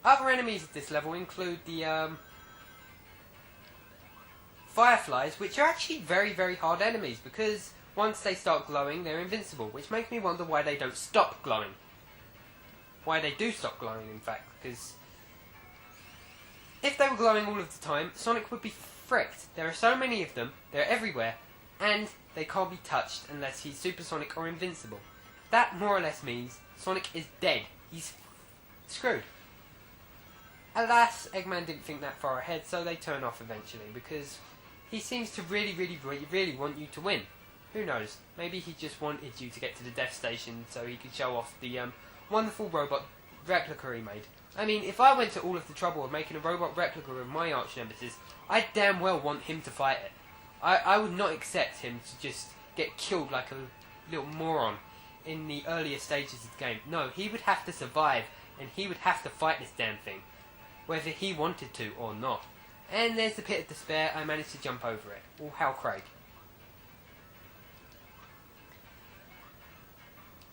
Other enemies of this level include the fireflies, which are actually very, very hard enemies, because once they start glowing, they're invincible, which makes me wonder why they don't stop glowing. Why they do stop glowing, in fact, because if they were glowing all of the time, Sonic would be fricked. There are so many of them, they're everywhere, and they can't be touched unless he's supersonic or invincible. That more or less means Sonic is dead. He's screwed. Alas, Eggman didn't think that far ahead, so they turn off eventually, because he seems to really want you to win. Who knows? Maybe he just wanted you to get to the death station so he could show off the wonderful robot replica he made. I mean, if I went to all of the trouble of making a robot replica of my arch nemesis, I'd damn well want him to fight it. I would not accept him to just get killed like a little moron in the earlier stages of the game. No, he would have to survive, and he would have to fight this damn thing, whether he wanted to or not. And there's the pit of despair. I managed to jump over it. All hail Craig.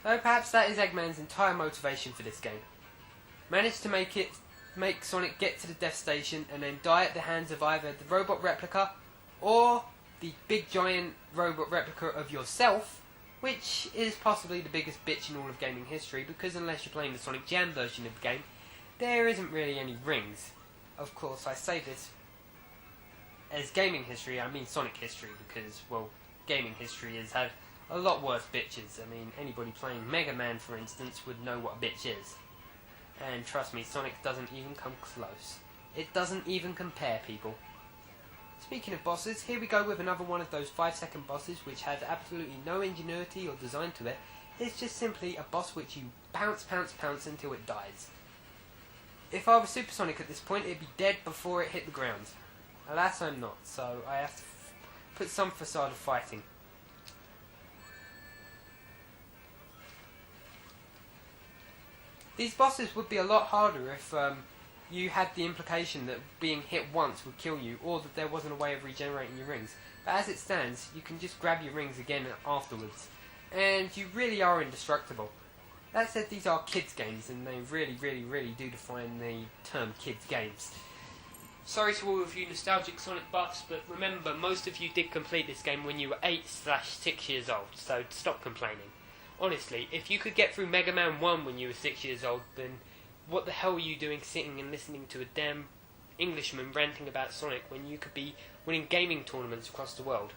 So perhaps that is Eggman's entire motivation for this game. Manage to make Sonic get to the death station and then die at the hands of either the robot replica or the big giant robot replica of yourself, which is possibly the biggest bitch in all of gaming history, because unless you're playing the Sonic Jam version of the game, there isn't really any rings. Of course, I say this as gaming history, I mean Sonic history, because, well, gaming history has had a lot worse bitches. I mean, anybody playing Mega Man, for instance, would know what a bitch is. And trust me, Sonic doesn't even come close. It doesn't even compare, people. Speaking of bosses, here we go with another one of those 5-second bosses which has absolutely no ingenuity or design to it. It's just simply a boss which you pounce until it dies. If I was supersonic at this point, it'd be dead before it hit the ground. Alas, I'm not, so I have to put some facade of fighting. These bosses would be a lot harder if you had the implication that being hit once would kill you, or that there wasn't a way of regenerating your rings. But as it stands, you can just grab your rings again afterwards, and you really are indestructible. That said, these are kids games, and they really do define the term kids games. Sorry to all of you nostalgic Sonic buffs, but remember, most of you did complete this game when you were 8/6 years old, so stop complaining. Honestly, if you could get through Mega Man 1 when you were 6 years old, then what the hell were you doing sitting and listening to a damn Englishman ranting about Sonic when you could be winning gaming tournaments across the world?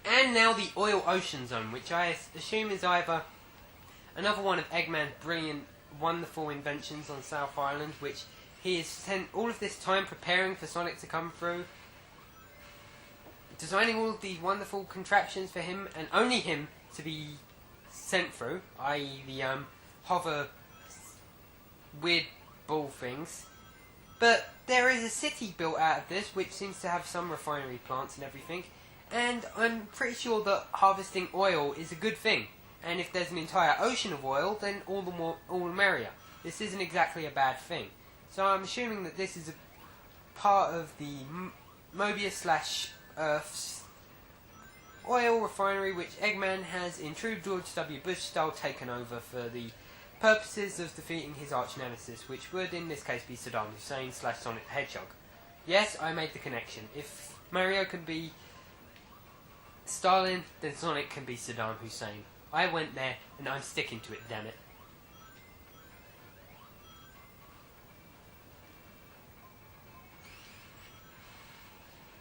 And now the Oil Ocean Zone, which I assume is either another one of Eggman's brilliant, wonderful inventions on South Island, which he has spent all of this time preparing for Sonic to come through, designing all of the wonderful contraptions for him, and only him, to be sent through, i.e. the hover weird ball things. But there is a city built out of this, which seems to have some refinery plants and everything, and I'm pretty sure that harvesting oil is a good thing. And if there's an entire ocean of oil, then all the merrier. This isn't exactly a bad thing. So I'm assuming that this is a part of the Mobius/Earth's oil refinery, which Eggman has, in true George W. Bush style, taken over for the purposes of defeating his arch nemesis, which would in this case be Saddam Hussein/Sonic the Hedgehog. Yes, I made the connection. If Mario can be Stalin, then Sonic can be Saddam Hussein. I went there, and I'm sticking to it, damn it.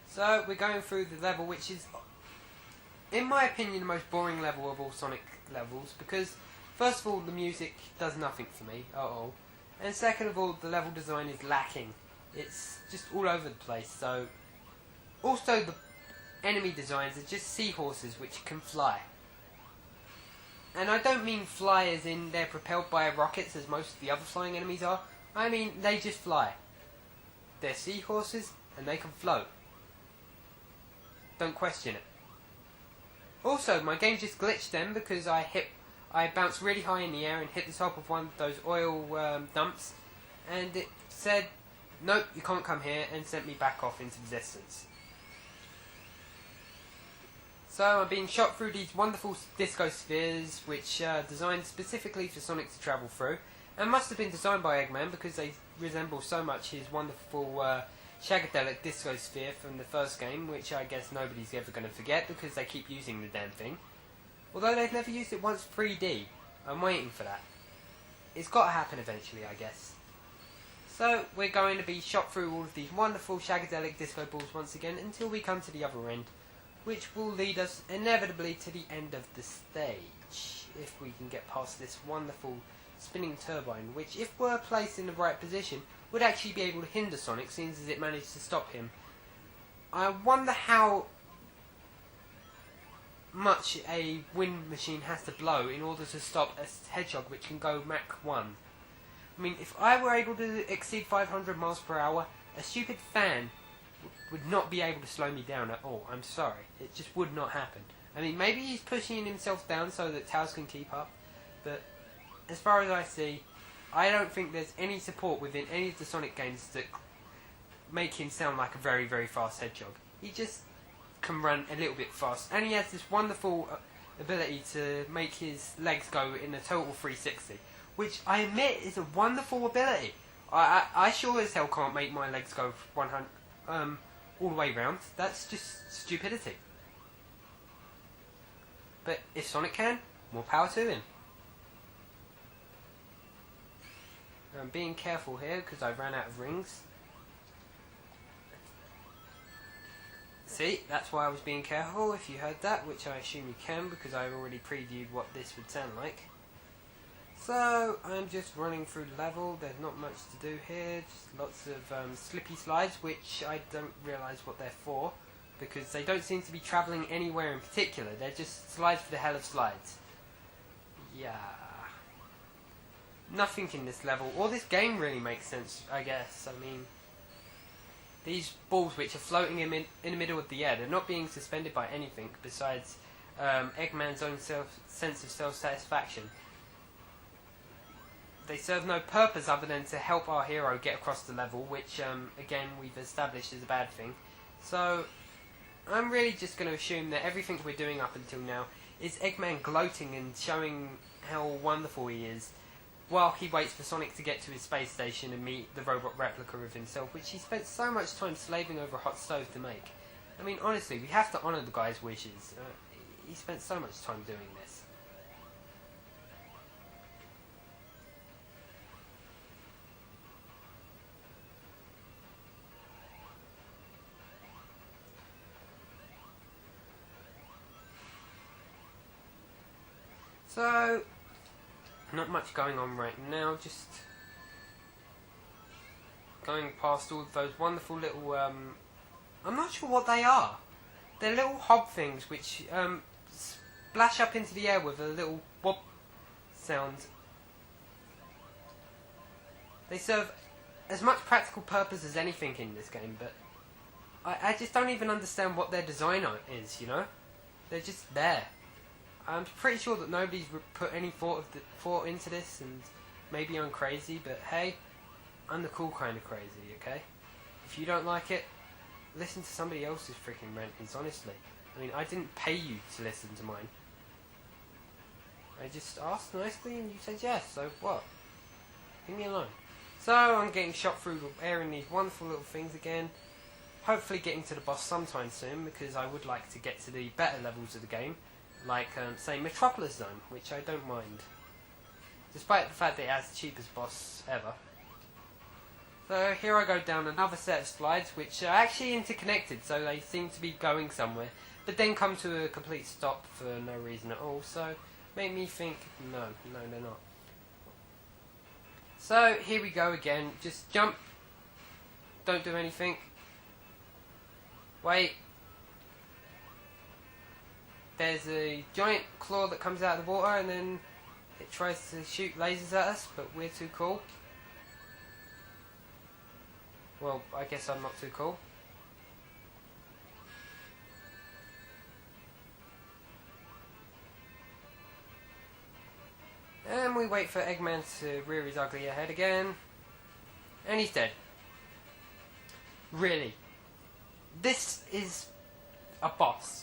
So, we're going through the level which is, in my opinion, the most boring level of all Sonic levels, because, first of all, the music does nothing for me at all, and second of all, the level design is lacking. It's just all over the place, so... Also, the enemy designs are just seahorses which can fly. And I don't mean fly as in they're propelled by rockets as most of the other flying enemies are. I mean, they just fly. They're seahorses, and they can float. Don't question it. Also, my game just glitched then because I bounced really high in the air and hit the top of one of those oil dumps, and it said, nope, you can't come here, and sent me back off into the distance. So I'm being shot through these wonderful disco spheres, which are designed specifically for Sonic to travel through, and must have been designed by Eggman because they resemble so much his wonderful Shagadelic disco sphere from the first game, which I guess nobody's ever going to forget because they keep using the damn thing. Although they've never used it once 3D. I'm waiting for that. It's got to happen eventually, I guess. So we're going to be shot through all of these wonderful Shagadelic disco balls once again until we come to the other end, which will lead us inevitably to the end of the stage, if we can get past this wonderful spinning turbine, which, if were placed in the right position, would actually be able to hinder Sonic, seeing as it managed to stop him. I wonder how much a wind machine has to blow in order to stop a hedgehog which can go Mach 1. I mean, if I were able to exceed 500 miles per hour, a stupid fan would not be able to slow me down at all. I'm sorry. It just would not happen. I mean, maybe he's pushing himself down so that Tails can keep up, but as far as I see, I don't think there's any support within any of the Sonic games that make him sound like a very, very fast hedgehog. He just can run a little bit fast, and he has this wonderful ability to make his legs go in a total 360, which I admit is a wonderful ability. I sure as hell can't make my legs go 100 all the way round. That's just stupidity. But if Sonic can, more power to him. I'm being careful here because I ran out of rings. See, that's why I was being careful, if you heard that, which I assume you can because I've already previewed what this would sound like. So, I'm just running through the level. There's not much to do here, just lots of slippy slides, which I don't realise what they're for, because they don't seem to be travelling anywhere in particular. They're just slides for the hell of slides. Yeah. Nothing in this level, or this game really makes sense, I guess. I mean, these balls which are floating in the middle of the air, they're not being suspended by anything besides Eggman's own sense of self-satisfaction. They serve no purpose other than to help our hero get across the level, which, again, we've established is a bad thing. So, I'm really just going to assume that everything we're doing up until now is Eggman gloating and showing how wonderful he is, while he waits for Sonic to get to his space station and meet the robot replica of himself, which he spent so much time slaving over a hot stove to make. I mean, honestly, we have to honour the guy's wishes. He spent so much time doing this. So, not much going on right now, just going past all of those wonderful little, I'm not sure what they are. They're little hob things which splash up into the air with a little whoop sound. They serve as much practical purpose as anything in this game, but I just don't even understand what their design is, you know? They're just there. I'm pretty sure that nobody's put any thought into this, and maybe I'm crazy, but hey, I'm the cool kind of crazy, okay? If you don't like it, listen to somebody else's freaking rantings, honestly. I mean, I didn't pay you to listen to mine. I just asked nicely and you said yes, so what? Leave me alone. So, I'm getting shot through the air in these wonderful little things again. Hopefully getting to the boss sometime soon, because I would like to get to the better levels of the game. Like, say, Metropolis Zone, which I don't mind. Despite the fact that it has the cheapest boss ever. So here I go down another set of slides, which are actually interconnected, so they seem to be going somewhere. But then come to a complete stop for no reason at all, so make me think, no, they're not. So here we go again, just jump. Don't do anything. Wait. There's a giant claw that comes out of the water and then it tries to shoot lasers at us, but we're too cool. Well, I guess I'm not too cool. And we wait for Eggman to rear his ugly head again. And he's dead. Really. This is a boss.